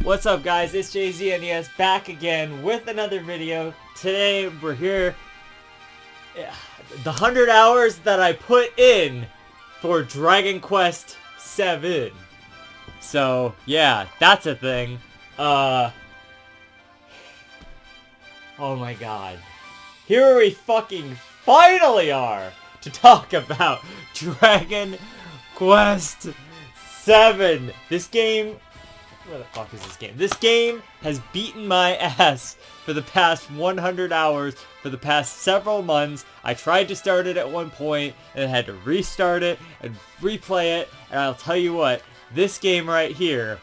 What's up, guys? It's JZNES back again with another video. Today we're here. The 100 hours that I put in for Dragon Quest VII. So yeah, that's a thing. Oh my god. Here we fucking finally are to talk about Dragon Quest VII. This game... Where the fuck is this game? This game has beaten my ass for the past 100 hours, for the past several months. I tried to start it at one point, and I had to restart it, and replay it, and I'll tell you what, this game right here,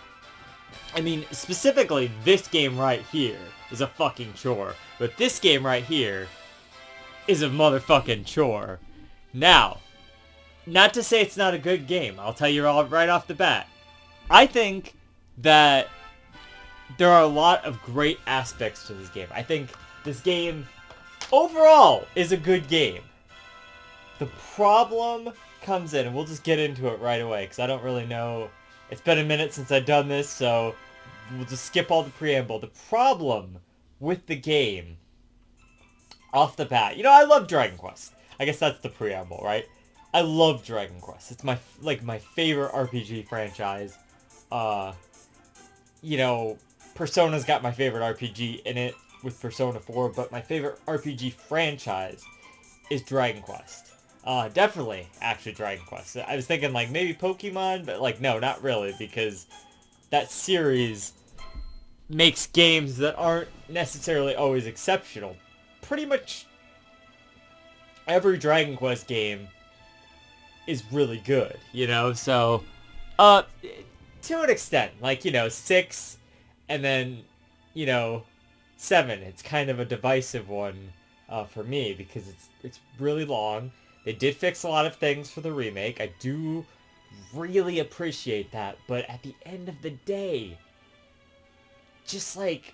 I mean, specifically, this game right here is a fucking chore. But this game right here is a motherfucking chore. Now, not to say it's not a good game, I'll tell you all right off the bat. I think that there are a lot of great aspects to this game. I think this game, overall, is a good game. The problem comes in, and we'll just get into it right away, because I don't really know. It's been a minute since I've done this, so we'll just skip all the preamble. The problem with the game, off the bat, you know, I love Dragon Quest. I guess that's the preamble, right? I love Dragon Quest. It's my favorite RPG franchise. You know, Persona's got my favorite RPG in it with Persona 4, but my favorite RPG franchise is Dragon Quest. Definitely, actually, Dragon Quest. I was thinking, like, maybe Pokemon, but, like, no, not really, because that series makes games that aren't necessarily always exceptional. Pretty much every Dragon Quest game is really good, you know? So, to an extent, like, you know, 6 and then, you know, 7. It's kind of a divisive one for me because it's really long. They did fix a lot of things for the remake. I do really appreciate that, but at the end of the day, just like,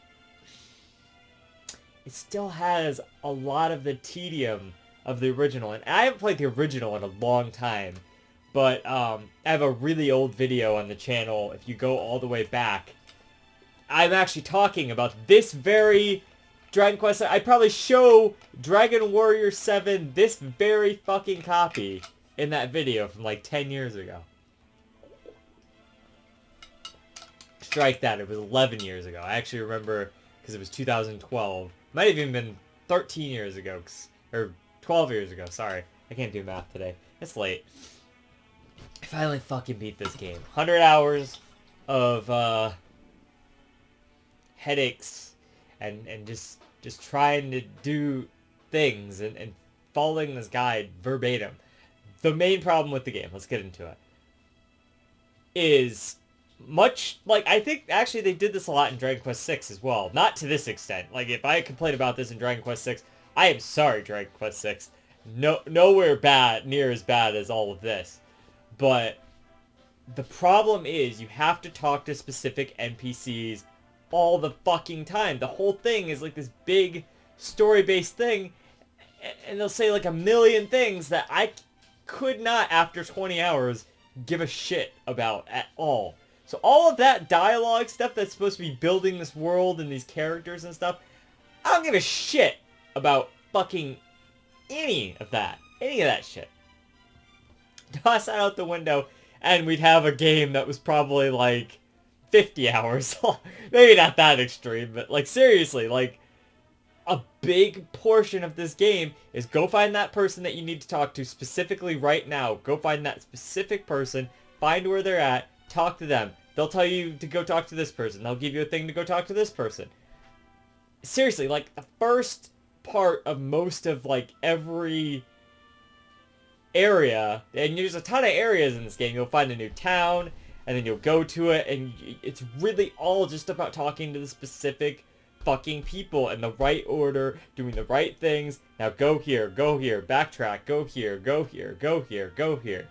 it still has a lot of the tedium of the original, and I haven't played the original in a long time. But I have a really old video on the channel. If you go all the way back, I'm actually talking about this very Dragon Quest. I'd probably show Dragon Warrior 7, this very fucking copy, in that video from like 10 years ago. Strike that, it was 11 years ago. I actually remember, because it was 2012. Might have even been 13 years ago, or 12 years ago, sorry. I can't do math today. It's late. I finally fucking beat this game. 100 hours of headaches and just trying to do things and following this guide verbatim. The main problem with the game, let's get into it, is much like, I think actually they did this a lot in Dragon Quest VI as well. Not to this extent. Like, if I complain about this in Dragon Quest VI, I am sorry, Dragon Quest VI. Nowhere near as bad as all of this. But the problem is you have to talk to specific NPCs all the fucking time. The whole thing is like this big story-based thing, and they'll say like a million things that I could not, after 20 hours, give a shit about at all. So all of that dialogue stuff that's supposed to be building this world and these characters and stuff, I don't give a shit about fucking any of that shit. Toss that out the window, and we'd have a game that was probably like 50 hours long. Maybe not that extreme, but like seriously, like a big portion of this game is go find that person that you need to talk to specifically right now. Go find that specific person, find where they're at, talk to them. They'll tell you to go talk to this person. They'll give you a thing to go talk to this person. Seriously, like the first part of most of like every area, and there's a ton of areas in this game. You'll find a new town, and then you'll go to it, and it's really all just about talking to the specific fucking people in the right order, doing the right things. Now go here, backtrack, go here, go here, go here, go here.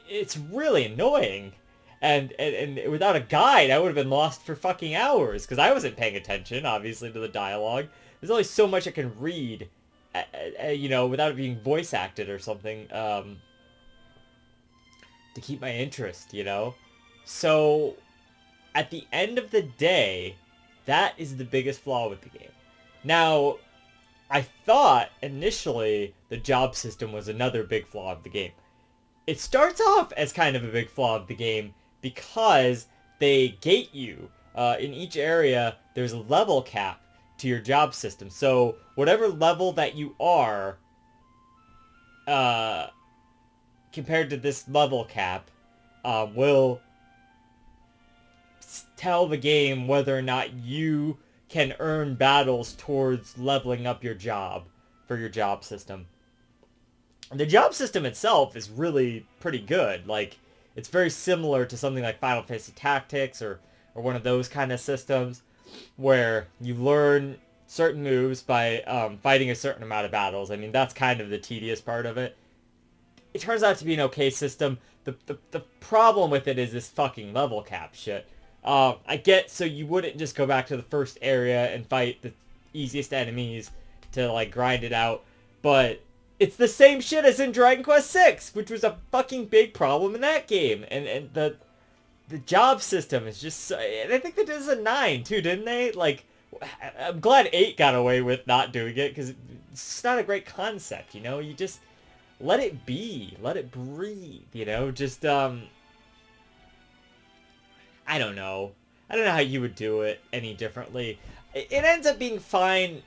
It's really annoying. And without a guide, I would have been lost for fucking hours, because I wasn't paying attention, obviously, to the dialogue. There's only so much I can read, you know, without it being voice acted or something, to keep my interest, you know? So, at the end of the day, that is the biggest flaw with the game. Now, I thought initially the job system was another big flaw of the game. It starts off as kind of a big flaw of the game because they gate you. In each area, there's a level cap to your job system. So whatever level that you are, compared to this level cap, will tell the game whether or not you can earn battles towards leveling up your job for your job system. The job system itself is really pretty good. Like, it's very similar to something like Final Fantasy Tactics or one of those kind of systems where you learn certain moves by fighting a certain amount of battles. I mean, that's kind of the tedious part of it. It turns out to be an okay system. The problem with it is this fucking level cap shit. I get, so you wouldn't just go back to the first area and fight the easiest enemies to, like, grind it out, but it's the same shit as in Dragon Quest VI, which was a fucking big problem in that game, and the job system is just so, and I think they did this in 9 too, didn't they? Like, I'm glad 8 got away with not doing it, because it's not a great concept, you know? You just let it be, let it breathe, you know? Just, I don't know. I don't know how you would do it any differently. It ends up being fine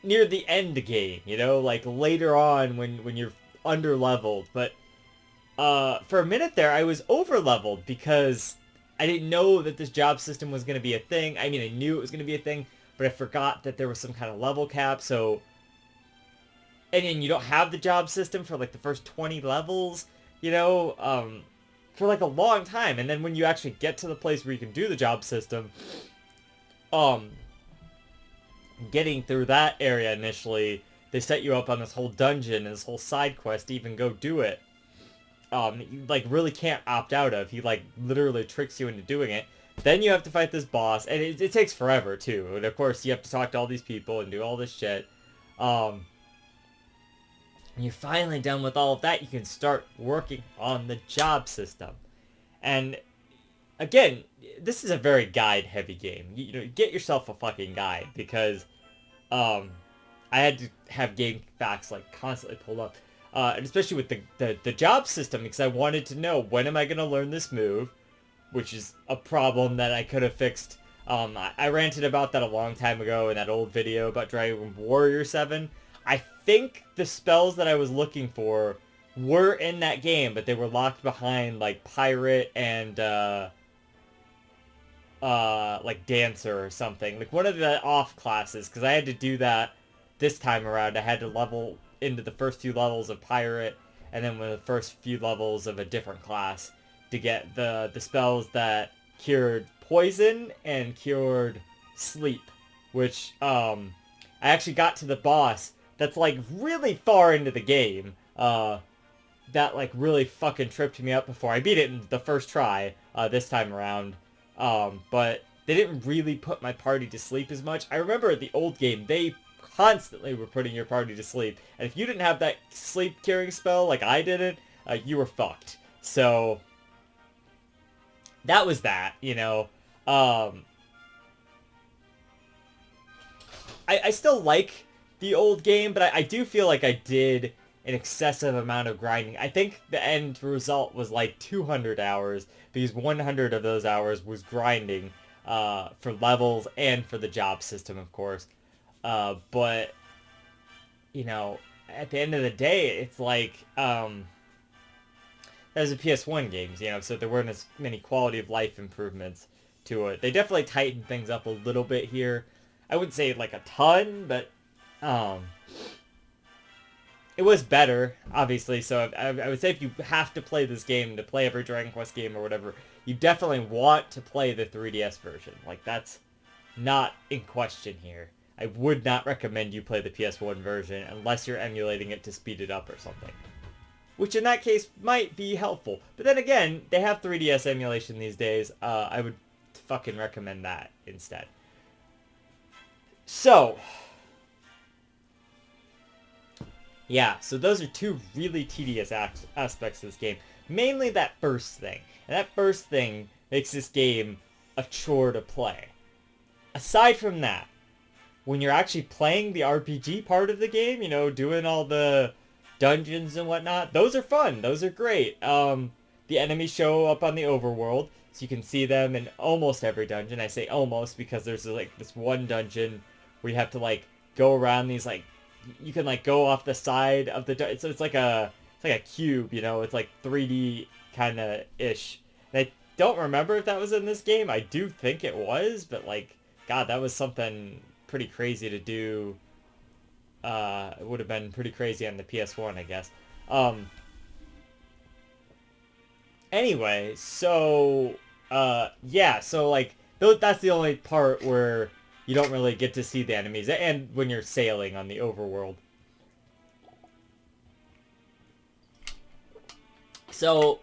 near the end game, you know? Like, later on when you're under-leveled. But, for a minute there, I was over-leveled because I didn't know that this job system was going to be a thing. I mean, I knew it was going to be a thing, but I forgot that there was some kind of level cap, so... And then you don't have the job system for, like, the first 20 levels, you know? For like a long time, and then when you actually get to the place where you can do the job system, getting through that area initially, they set you up on this whole dungeon and this whole side quest to even go do it. You like really can't opt out of. He like literally tricks you into doing it. Then you have to fight this boss, and it takes forever too. And of course, you have to talk to all these people and do all this shit. When you're finally done with all of that, you can start working on the job system. And again, this is a very guide-heavy game. You know, get yourself a fucking guide, because I had to have game facts like constantly pulled up, and especially with the job system, because I wanted to know, when am I going to learn this move, which is a problem that I could have fixed. I ranted about that a long time ago in that old video about Dragon Warrior 7. I think the spells that I was looking for were in that game, but they were locked behind, like, Pirate and, like, Dancer or something. Like, one of the off classes, because I had to do that this time around. I had to level into the first few levels of Pirate, and then with the first few levels of a different class to get the spells that cured Poison and cured Sleep, which, I actually got to the boss that's, like, really far into the game, that, like, really fucking tripped me up before. I beat it in the first try, this time around, but they didn't really put my party to sleep as much. I remember the old game, they constantly were putting your party to sleep, and if you didn't have that sleep curing spell like I didn't, you were fucked. So, that was that, you know. I still like the old game, but I do feel like I did an excessive amount of grinding. I think the end result was like 200 hours, because 100 of those hours was grinding for levels and for the job system, of course. But, you know, at the end of the day, it's like, those are PS1 games, you know, so there weren't as many quality of life improvements to it. They definitely tightened things up a little bit here. I wouldn't say like a ton, but it was better, obviously. So I would say if you have to play this game to play every Dragon Quest game or whatever, you definitely want to play the 3DS version. Like, that's not in question here. I would not recommend you play the PS1 version unless you're emulating it to speed it up or something, which in that case might be helpful. But then again, they have 3DS emulation these days. I would fucking recommend that instead. So, yeah, so those are two really tedious aspects of this game. Mainly that first thing. And that first thing makes this game a chore to play. Aside from that, when you're actually playing the RPG part of the game, you know, doing all the dungeons and whatnot, those are fun. Those are great. The enemies show up on the overworld, so you can see them in almost every dungeon. I say almost because there's like this one dungeon where you have to like go around these like, you can like go off the side of the so it's like a cube, you know, it's like 3D kind of ish. And I don't remember if that was in this game. I do think it was, but like, God, that was something pretty crazy to do. It would have been pretty crazy on the PS1, I guess. Anyway, so yeah, so like that's the only part where you don't really get to see the enemies, and when you're sailing on the overworld. So,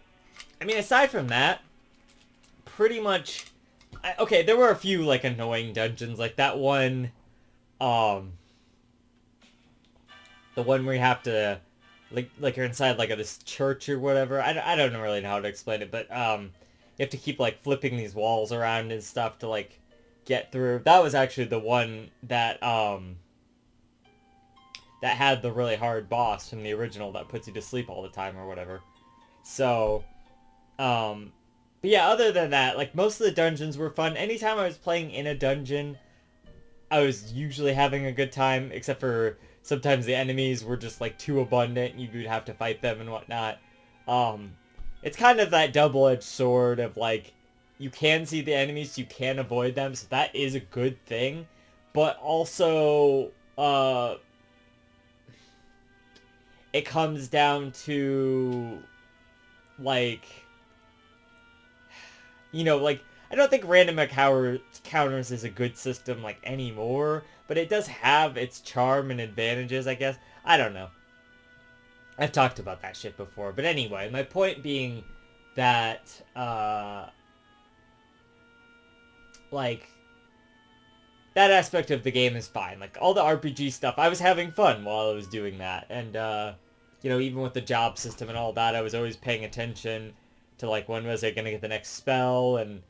I mean, aside from that, pretty much, okay, there were a few like annoying dungeons, like that one, the one where you have to, like you're inside like this church or whatever. I don't really know how to explain it, but you have to keep like flipping these walls around and stuff to like get through. That was actually the one that that had the really hard boss from the original that puts you to sleep all the time or whatever. So, but yeah, other than that, like most of the dungeons were fun. Anytime I was playing in a dungeon, I was usually having a good time, except for sometimes the enemies were just like too abundant and you would have to fight them and whatnot. It's kind of that double-edged sword of like, you can see the enemies, you can avoid them, so that is a good thing. But also, it comes down to, like, you know, like, I don't think random encounters is a good system, like, anymore, but it does have its charm and advantages, I guess. I don't know. I've talked about that shit before, but anyway, my point being that, like, that aspect of the game is fine. Like, all the RPG stuff, I was having fun while I was doing that, and, you know, even with the job system and all that, I was always paying attention to, like, when was I going to get the next spell, and,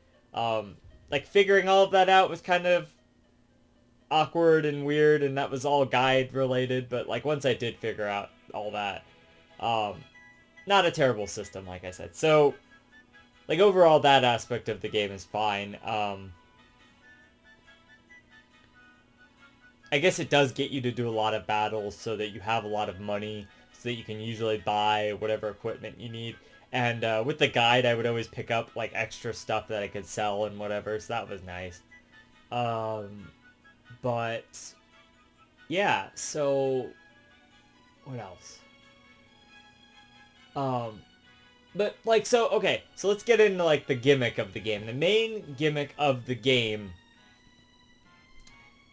like, figuring all of that out was kind of awkward and weird, and that was all guide related, but, like, once I did figure out all that, not a terrible system, like I said. So, like, overall, that aspect of the game is fine. I guess it does get you to do a lot of battles so that you have a lot of money, so that you can usually buy whatever equipment you need. And with the guide, I would always pick up like extra stuff that I could sell and whatever, so that was nice. But yeah, so what else? But like, so okay, so let's get into like the gimmick of the game. The main gimmick of the game,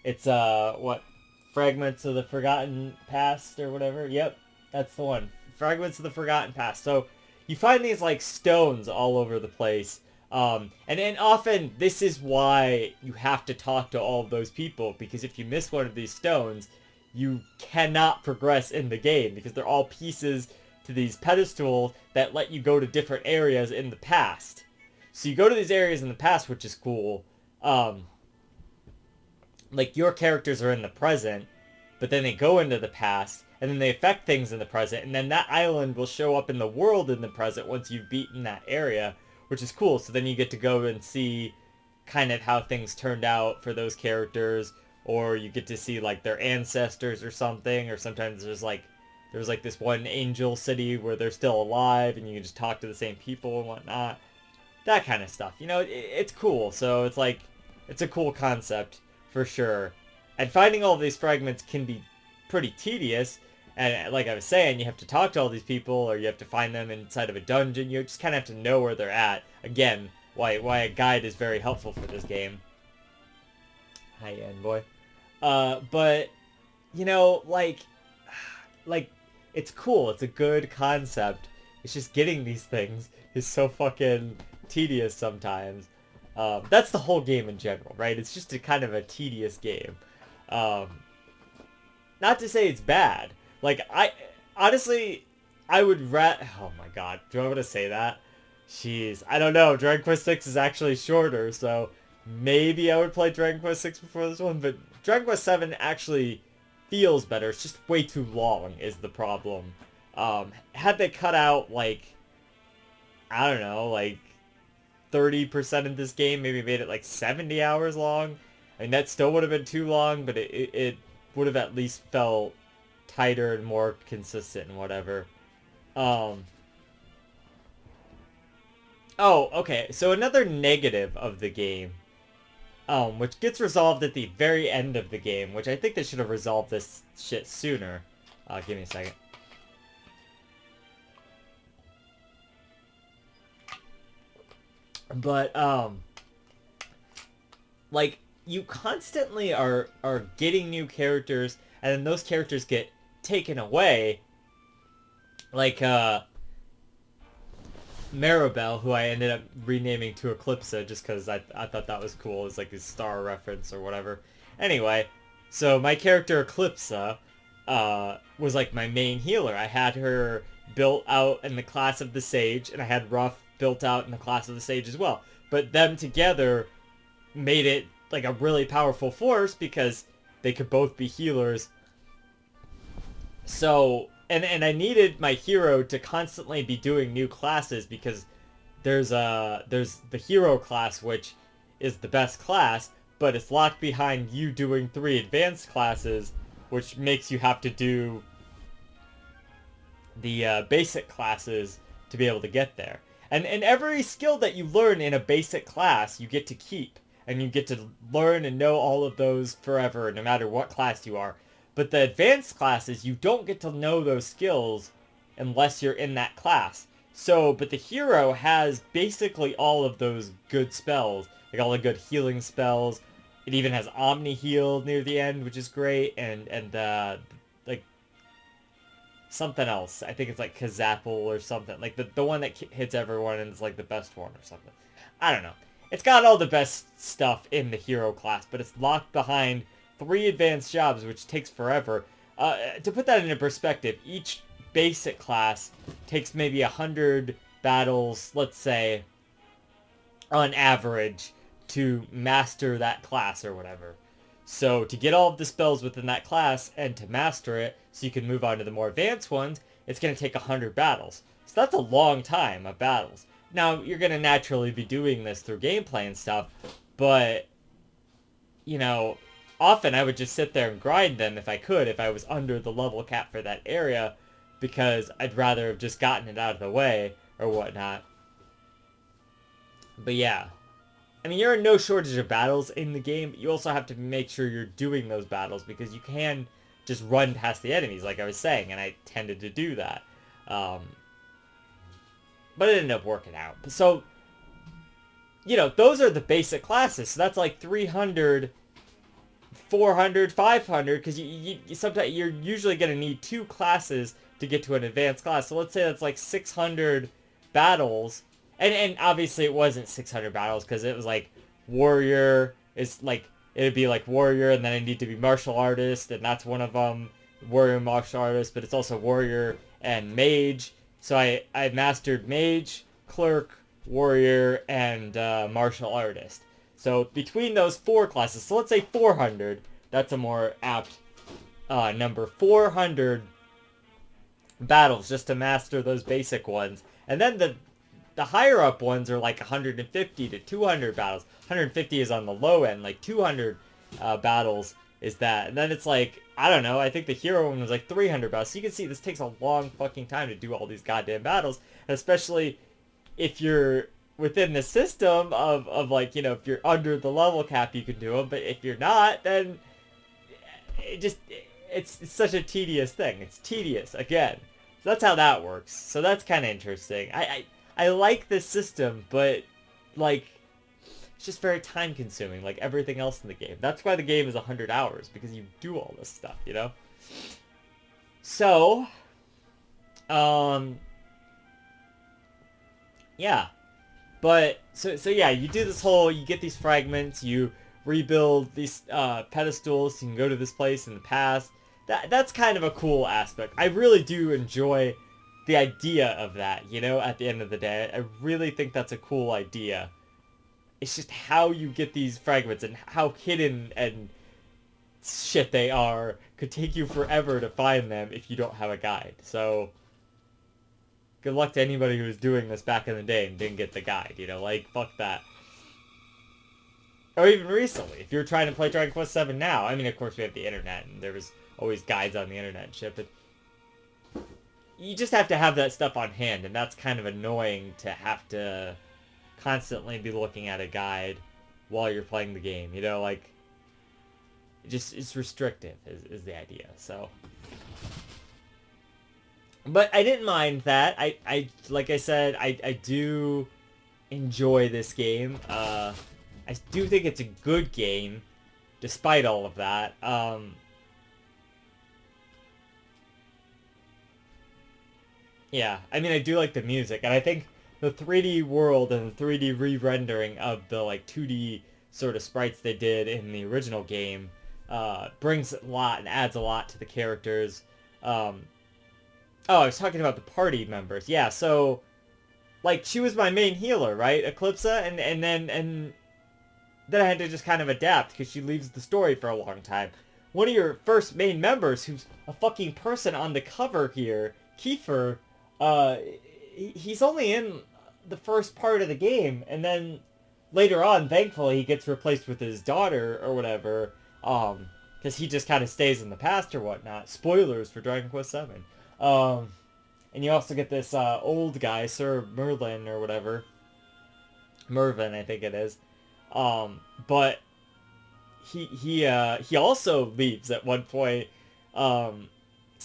it's what, Fragments of the Forgotten Past or whatever. Yep, that's the one. Fragments of the Forgotten Past. So you find these like stones all over the place, and then often this is why you have to talk to all of those people, because if you miss one of these stones, you cannot progress in the game because they're all pieces to these pedestals that let you go to different areas in the past. So you go to these areas in the past, which is cool. Like, your characters are in the present, but then they go into the past, and then they affect things in the present, and then that island will show up in the world in the present once you've beaten that area, which is cool. So then you get to go and see kind of how things turned out for those characters, or you get to see, like, their ancestors or something, or sometimes there's like this one angel city where they're still alive, and you can just talk to the same people and whatnot. That kind of stuff. You know, it's cool. So it's like, it's a cool concept for sure. And finding all of these fragments can be pretty tedious. And like I was saying, you have to talk to all these people, or you have to find them inside of a dungeon. You just kind of have to know where they're at. Again, why a guide is very helpful for this game. Hi, boy. But, you know, like, it's cool. It's a good concept. It's just getting these things is so fucking tedious sometimes. That's the whole game in general, right? It's just a kind of a tedious game. Not to say it's bad. Like, honestly, I would oh my god, do I want to say that? Jeez, I don't know. Dragon Quest VI is actually shorter, so maybe I would play Dragon Quest 6 before this one, but Dragon Quest 7 actually feels better. It's just way too long is the problem. Had they cut out, like, I don't know, like 30% of this game, maybe made it like 70 hours long, I mean, that still would have been too long, but it would have at least felt tighter and more consistent and whatever. Oh, okay, so another negative of the game, which gets resolved at the very end of the game, which I think they should have resolved this shit sooner. Give me a second. But, like, you constantly are getting new characters, and then those characters get taken away. Like, Maribel, who I ended up renaming to Eclipsa just because I thought that was cool. It's like a star reference or whatever. Anyway, so my character Eclipsa was like my main healer. I had her built out in the class of the Sage, and I had Ruff built out in the class of the Sage as well. But them together made it like a really powerful force because they could both be healers. So, and I needed my hero to constantly be doing new classes because there's the hero class, which is the best class, but it's locked behind you doing 3 advanced classes, which makes you have to do the basic classes to be able to get there. And every skill that you learn in a basic class, you get to keep. And you get to learn and know all of those forever, no matter what class you are. But the advanced classes, you don't get to know those skills unless you're in that class. So, but the hero has basically all of those good spells. Like all the good healing spells. It even has Omni Heal near the end, which is great. And like, something else. I think it's like Kazapple or something. Like the one that hits everyone and is like the best one or something. I don't know. It's got all the best stuff in the hero class, but it's locked behind 3 advanced jobs, which takes forever. To put that into perspective, each basic class takes maybe 100 battles, let's say, on average, to master that class or whatever. So to get all of the spells within that class and to master it so you can move on to the more advanced ones, it's going to take 100 battles. So that's a long time of battles. Now, you're going to naturally be doing this through gameplay and stuff, but, you know, often I would just sit there and grind them if I could, if I was under the level cap for that area, because I'd rather have just gotten it out of the way or whatnot. But yeah. I mean, you're in no shortage of battles in the game, but you also have to make sure you're doing those battles, because you can just run past the enemies, like I was saying, and I tended to do that. But it ended up working out. So, you know, those are the basic classes. So that's like 300, 400, 500, because you sometimes you're usually going to need 2 classes to get to an advanced class. So let's say that's like 600 battles. And obviously it wasn't 600 battles, because it was like warrior. It's like, it'd be like warrior, and then I need to be martial artist, and that's one of them. Warrior, martial artist, but it's also warrior and mage. So I mastered mage, clerk, warrior, and martial artist. So between those 4 classes, so let's say 400, that's a more apt number. 400 battles just to master those basic ones. And then the higher up ones are like 150 to 200 battles. 150 is on the low end, like 200 battles is that. And then it's like, I don't know, I think the hero one was like 300 battles. So you can see this takes a long fucking time to do all these goddamn battles. And especially if you're within the system of like, you know, if you're under the level cap, you can do them. But if you're not, then it's such a tedious thing. It's tedious, again. So that's how that works. So that's kind of interesting. I like this system, but, like, it's just very time consuming, like everything else in the game. That's why the game is 100 hours, because you do all this stuff, you know? So, yeah. But, so yeah, you do this whole, you get these fragments, you rebuild these pedestals, you can go to this place in the past. That's kind of a cool aspect. I really do enjoy the idea of that, you know, at the end of the day. I really think that's a cool idea. It's just how you get these fragments and how hidden and shit they are could take you forever to find them if you don't have a guide. So good luck to anybody who was doing this back in the day and didn't get the guide, you know, like, fuck that. Or even recently, if you're trying to play Dragon Quest VII now, I mean, of course we have the internet, and there was always guides on the internet and shit, but you just have to have that stuff on hand, and that's kind of annoying to have to constantly be looking at a guide while you're playing the game, you know, like, it's restrictive is the idea, so. But I didn't mind that. I like I said, I do enjoy this game. I do think it's a good game, despite all of that. Yeah, I mean, I do like the music, and I think the 3D world and the 3D re-rendering of the, like, 2D sort of sprites they did in the original game brings a lot and adds a lot to the characters. Oh, I was talking about the party members. Yeah, so, like, she was my main healer, right? Eclipsa, and then I had to just kind of adapt because she leaves the story for a long time. One of your first main members, who's a fucking person on the cover here, Kiefer, he's only in the first part of the game, and then later on, thankfully, he gets replaced with his daughter or whatever, because he just kind of stays in the past or whatnot. Spoilers for Dragon Quest VII. And you also get this old guy, Sir Merlin or whatever. Mervin, I think it is. But he also leaves at one point. So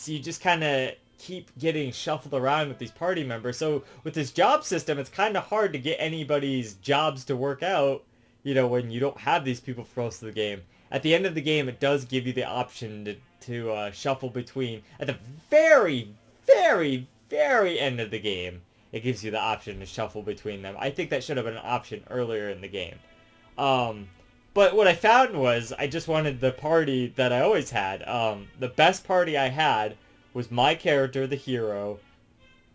you just kind of keep getting shuffled around with these party members. So with this job system, it's kind of hard to get anybody's jobs to work out, you know, when you don't have these people for most of the game. At the end of the game, it does give you the option to shuffle between. At the very, very, very end of the game, it gives you the option to shuffle between them. I think that should have been an option earlier in the game. But what I found was I just wanted the party that I always had. The best party I had was my character, the hero,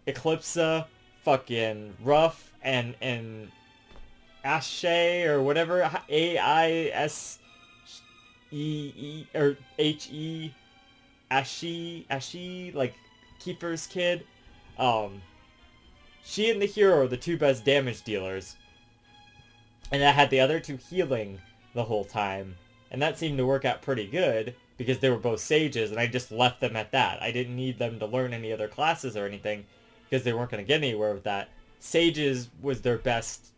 Eclipsa, fucking Ruff, and Ashe or whatever, A-I-S-E-E, or H-E, Ashe, like Kiefer's kid. She and the hero are the two best damage dealers. And I had the other two healing the whole time. And that seemed to work out pretty good, because they were both sages, and I just left them at that. I didn't need them to learn any other classes or anything, because they weren't going to get anywhere with that. Sages was their best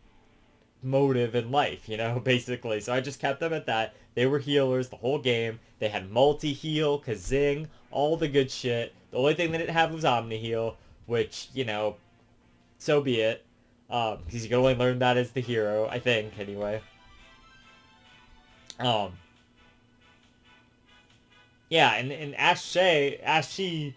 motive in life, you know, basically. So I just kept them at that. They were healers the whole game. They had multi-heal, Kazing, all the good shit. The only thing they didn't have was Omni-Heal, which, you know, so be it. Because you can only learn that as the hero, I think, anyway. Yeah, and Ashe, I'm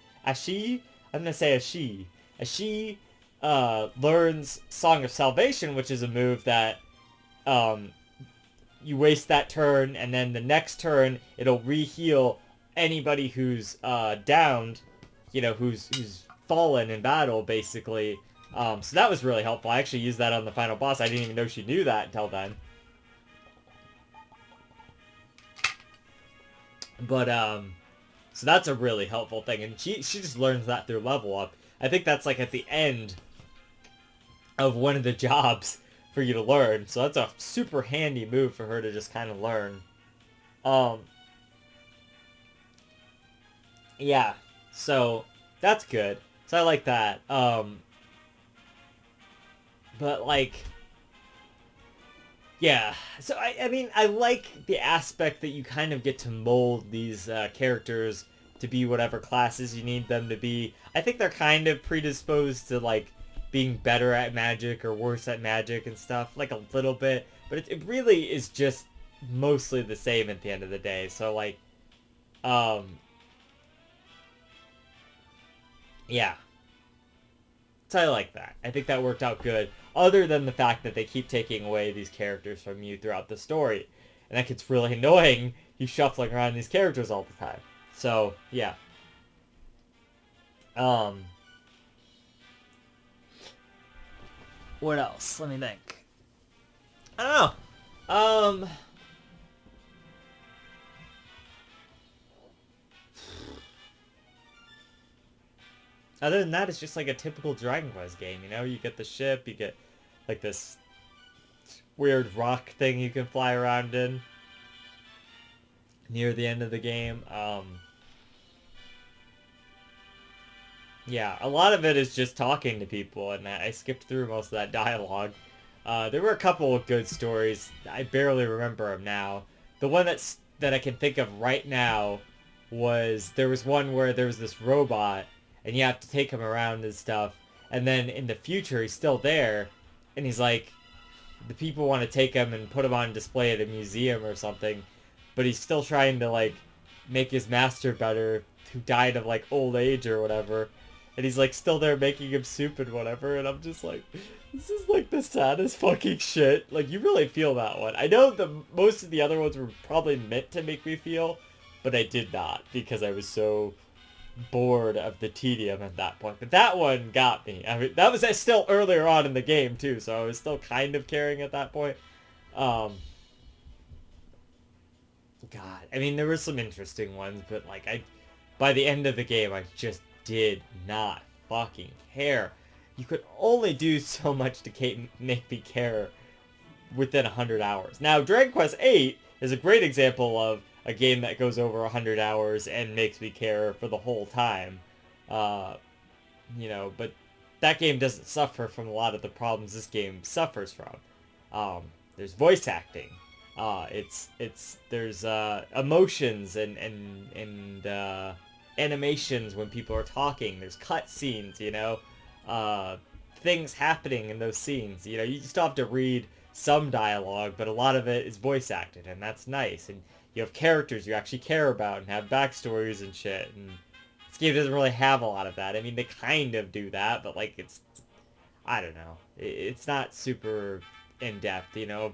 gonna say Ashe learns Song of Salvation, which is a move that, you waste that turn, and then the next turn, it'll re-heal anybody who's, downed, you know, who's fallen in battle, basically. So that was really helpful. I actually used that on the final boss. I didn't even know she knew that until then. But, so that's a really helpful thing, and she just learns that through level up. I think that's, like, at the end of one of the jobs for you to learn, so that's a super handy move for her to just kind of learn. Yeah, so that's good. So I like that. But, like, yeah, so I mean, I like the aspect that you kind of get to mold these characters to be whatever classes you need them to be. I think they're kind of predisposed to, like, being better at magic or worse at magic and stuff, like a little bit, but it really is just mostly the same at the end of the day. So, like, yeah. So I like that. I think that worked out good, other than the fact that they keep taking away these characters from you throughout the story. And that gets really annoying, you shuffling around these characters all the time. So, yeah. What else? Let me think. I don't know. Other than that, it's just like a typical Dragon Quest game, you know? You get the ship, you get like this weird rock thing you can fly around in near the end of the game. Yeah, a lot of it is just talking to people, and I skipped through most of that dialogue. There were a couple of good stories. I barely remember them now. The one that I can think of right now was there was one where there was this robot, and you have to take him around and stuff. And then in the future, he's still there, and he's like, the people want to take him and put him on display at a museum or something, but he's still trying to like make his master better, who died of like old age or whatever. And he's like still there making him soup and whatever, and I'm just like, this is like the saddest fucking shit. Like, you really feel that one. I know the most of the other ones were probably meant to make me feel, but I did not, because I was so bored of the tedium at that point. But that one got me. I mean, that was still earlier on in the game too, so I was still kind of caring at that point. God, I mean, there were some interesting ones, but like, by the end of the game, I just did not fucking care. You could only do so much to make me care within 100 hours. Now, Dragon Quest VIII is a great example of a game that goes over 100 hours and makes me care for the whole time. You know, but that game doesn't suffer from a lot of the problems this game suffers from. There's voice acting. There's emotions and animations when people are talking. There's cutscenes, you know, things happening in those scenes. You know, you still have to read some dialogue, but a lot of it is voice acted, and that's nice. And you have characters you actually care about and have backstories and shit. And this game doesn't really have a lot of that. I mean, they kind of do that, but like, I don't know. It's not super in depth, you know.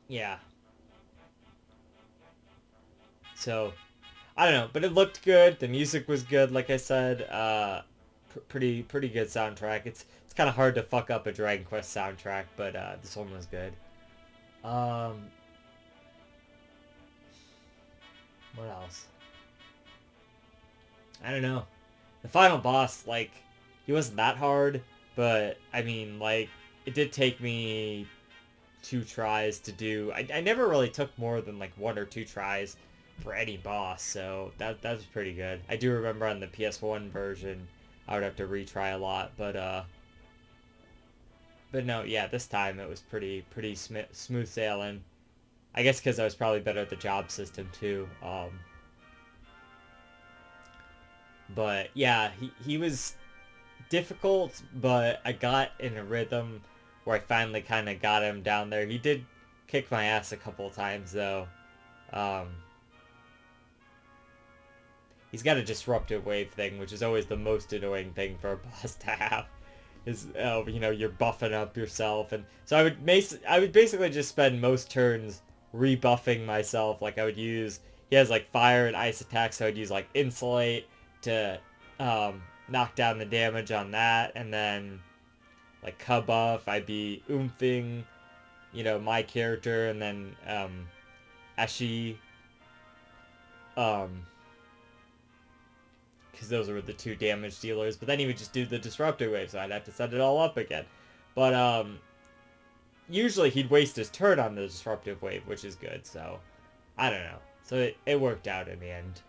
Yeah. So, I don't know, but it looked good. The music was good, like I said. Pretty good soundtrack. It's kind of hard to fuck up a Dragon Quest soundtrack, but this one was good. What else? I don't know. The final boss, like, he wasn't that hard, but I mean, like, it did take me 2 tries to do. I never really took more than like 1 or 2 tries for any boss, so that was pretty good. I do remember on the PS1 version, I would have to retry a lot, but no, yeah, this time it was pretty smooth sailing. I guess because I was probably better at the job system too. But yeah, he was difficult, but I got in a rhythm where I finally kind of got him down there. He did kick my ass a couple of times though. He's got a disruptive wave thing, which is always the most annoying thing for a boss to have. Is you know, you're buffing up yourself, and so I would basically just spend most turns rebuffing myself. Like, I would use, he has like fire and ice attacks, so I'd use like insulate to knock down the damage on that, and then like buff, I'd be oomphing, you know, my character, and then Ashi, because those were the 2 damage dealers. But then he would just do the disruptor wave, so I'd have to set it all up again. But usually he'd waste his turn on the disruptive wave, which is good. So I don't know. So it worked out in the end.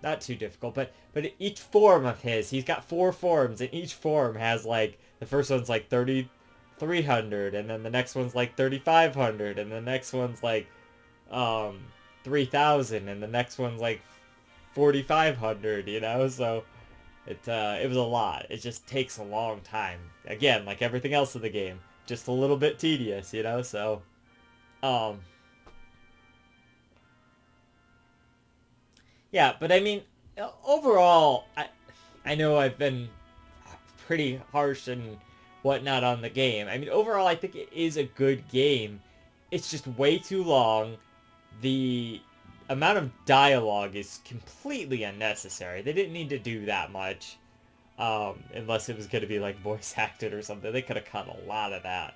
Not too difficult, but each form of his, he's got 4 forms, and each form has like, the first one's like 3,300, and then the next one's like 3,500, and the next one's like 3,000, and the next one's like 4,500, you know. So it was a lot. It just takes a long time. Again, like everything else in the game, just a little bit tedious, you know. So yeah, but I mean, overall, I know I've been pretty harsh and whatnot on the game. I mean, overall, I think it is a good game. It's just way too long. The amount of dialogue is completely unnecessary. They didn't need to do that much. Unless it was going to be like voice acted or something. They could have cut a lot of that.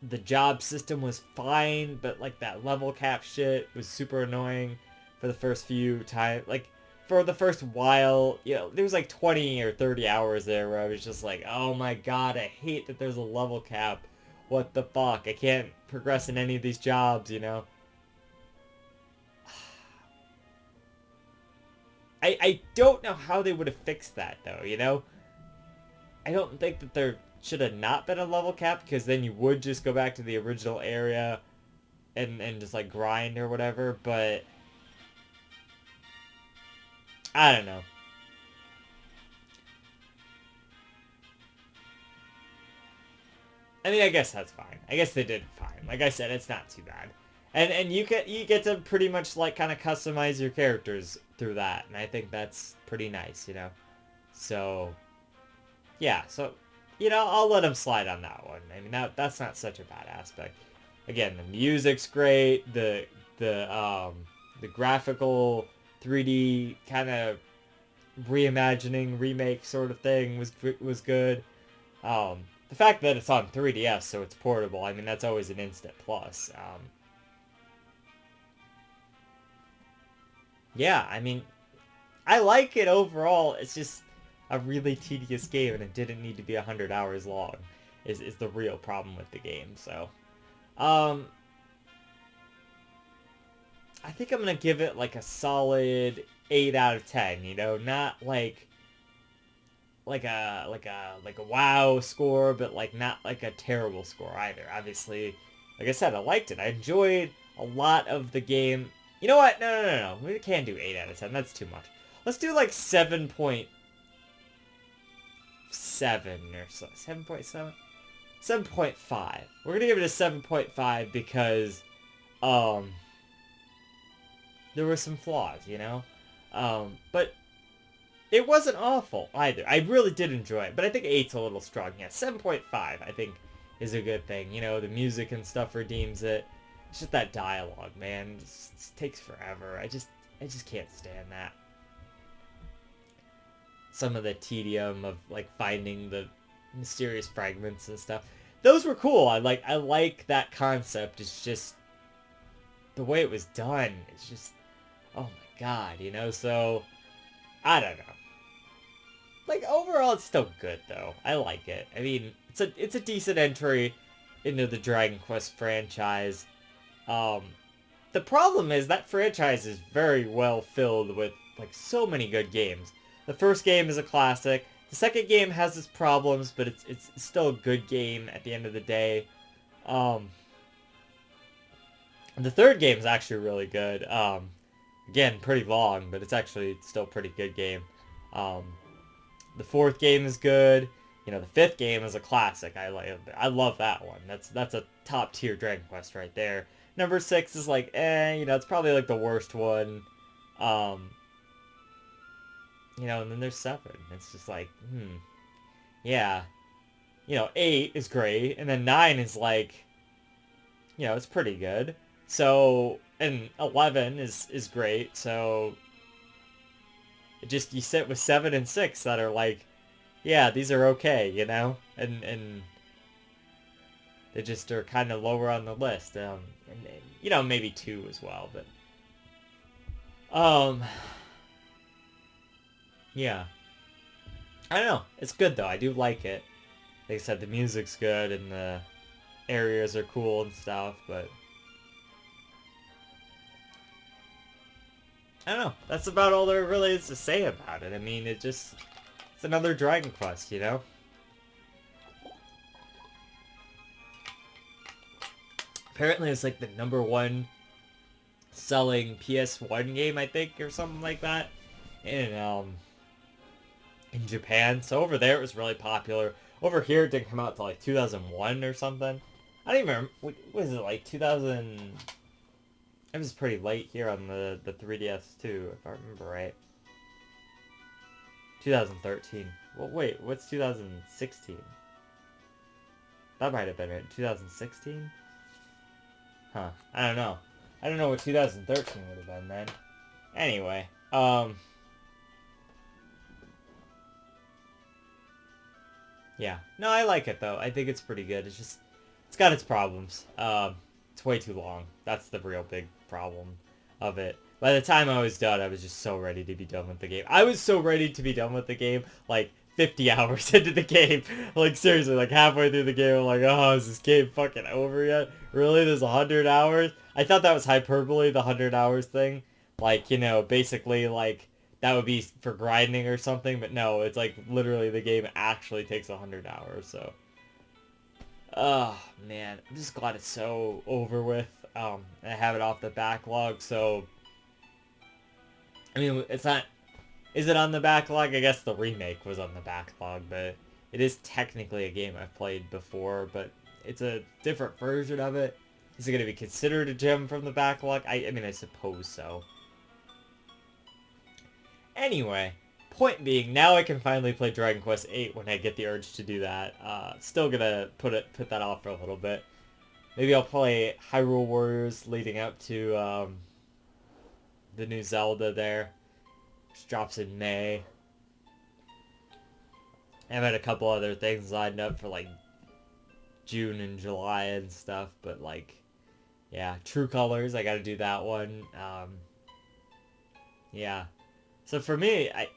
The job system was fine, but like that level cap shit was super annoying for the first few times. Like for the first while, you know, there was like 20 or 30 hours there where I was just like, oh my god, I hate that there's a level cap. What the fuck? I can't progress in any of these jobs, you know? I don't know how they would have fixed that though, you know? I don't think that there should have not been a level cap, because then you would just go back to the original area and just like grind or whatever, but I don't know. I mean, I guess that's fine. I guess they did fine. Like I said, it's not too bad. And you get to pretty much like kind of customize your characters through that, and I think that's pretty nice, you know. So yeah, so you know, I'll let them slide on that one. I mean, that's not such a bad aspect. Again, the music's great. The graphical 3D kind of reimagining remake sort of thing was good. The fact that it's on 3DS, so it's portable, I mean, that's always an instant plus. Yeah, I mean, I like it overall. It's just a really tedious game, and it didn't need to be 100 hours long, is the real problem with the game. So, um, I think I'm gonna give it like a solid 8 out of 10. You know, not like a wow score, but like not like a terrible score either. Obviously, like I said, I liked it. I enjoyed a lot of the game. You know what? No. We can't do 8 out of 10. That's too much. Let's do like 7.7 or so. 7.7? 7.5. We're gonna give it a 7.5 because there were some flaws, you know? But it wasn't awful either. I really did enjoy it, but I think 8's a little strong. Yeah, 7.5 I think is a good thing. You know, the music and stuff redeems it. It's just that dialogue, man. It just takes forever. I just can't stand that. Some of the tedium of like finding the mysterious fragments and stuff. Those were cool. I like that concept. It's just the way it was done. It's just, oh my god, you know. So I don't know. Like overall, it's still good though. I like it. I mean, it's a decent entry into the Dragon Quest franchise. The problem is that franchise is very well filled with like so many good games. The first game is a classic. The second game has its problems, but it's still a good game at the end of the day. The third game is actually really good. Again, pretty long, but it's actually still a pretty good game. The fourth game is good. You know, the fifth game is a classic. I love that one. That's a top tier Dragon Quest right there. Number 6 is like, you know, it's probably like the worst one. You know, and then there's 7. It's just like, yeah. You know, 8 is great, and then 9 is like, you know, it's pretty good. So, and 11 is great, so you sit with 7 and 6 that are like, yeah, these are okay, you know? And they just are kind of lower on the list. And, you know, maybe 2 as well, but yeah. I don't know. It's good though. I do like it. Like I said, the music's good and the areas are cool and stuff, but I don't know. That's about all there really is to say about it. I mean, it's another Dragon Quest, you know? Apparently it's like the #1 selling PS1 game, I think, or something like that. In Japan. So over there it was really popular. Over here it didn't come out till like 2001 or something. I don't even remember. What was it, like 2000? It was pretty late here on the 3DS too, if I remember right. 2013. Well, wait, what's 2016? That might have been it. 2016? Huh. I don't know. I don't know what 2013 would have been then. Anyway. Yeah. No, I like it though. I think it's pretty good. It's just, it's got its problems. It's way too long. That's the real big problem of it. By the time I was done, I was just so ready to be done with the game. I was so ready to be done with the game, like 50 hours into the game. Like seriously, like halfway through the game, I'm like, oh, is this game fucking over yet? Really? There's 100 hours? I thought that was hyperbole, the 100 hours thing. Like, you know, basically like that would be for grinding or something, but no, it's like literally the game actually takes 100 hours, so. Oh, man. I'm just glad it's so over with. I have it off the backlog, so... I mean, it's not... Is it on the backlog? I guess the remake was on the backlog, but it is technically a game I've played before, but it's a different version of it. Is it going to be considered a gem from the backlog? I mean, I suppose so. Anyway, point being, now I can finally play Dragon Quest VIII when I get the urge to do that. Still gonna put that off for a little bit. Maybe I'll play Hyrule Warriors leading up to the new Zelda there, which drops in May. I've had a couple other things lined up for like June and July and stuff, but like, yeah, True Colors, I gotta do that one. Yeah. So for me, I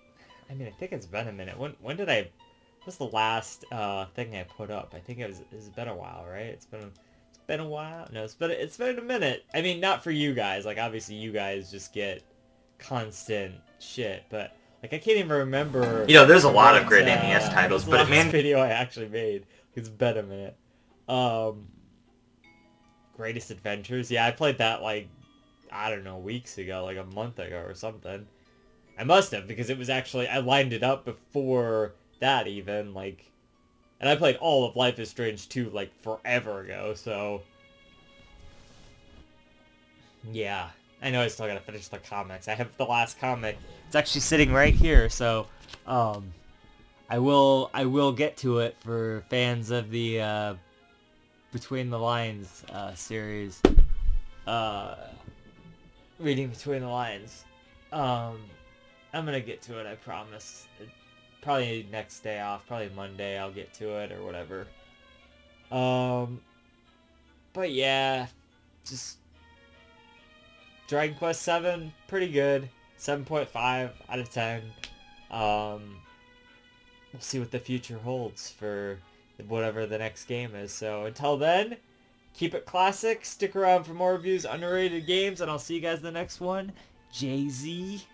mean, I think it's been a minute. When did I... What's the last thing I put up? I think it's been a while, right? It's been a while. No, it's been a minute. I mean, not for you guys. Like obviously you guys just get constant shit, but like I can't even remember. You know, there's a lot of great NES titles, but the last video I actually made. It's been a minute. Greatest Adventures. Yeah, I played that like, I don't know, weeks ago, like a month ago or something. I must have, because it was actually, I lined it up before that even, like, and I played all of Life is Strange 2, like, forever ago, so, yeah. I know I still gotta finish the comics. I have the last comic. It's actually sitting right here, so, I will get to it for fans of the, Between the Lines, series. Reading Between the Lines. I'm gonna get to it, I promise. Probably next day off, probably Monday I'll get to it or whatever. But yeah, just Dragon Quest 7, pretty good. 7.5 out of 10. We'll see what the future holds for whatever the next game is. So until then, keep it classic. Stick around for more reviews, underrated games, and I'll see you guys in the next one. JZNES.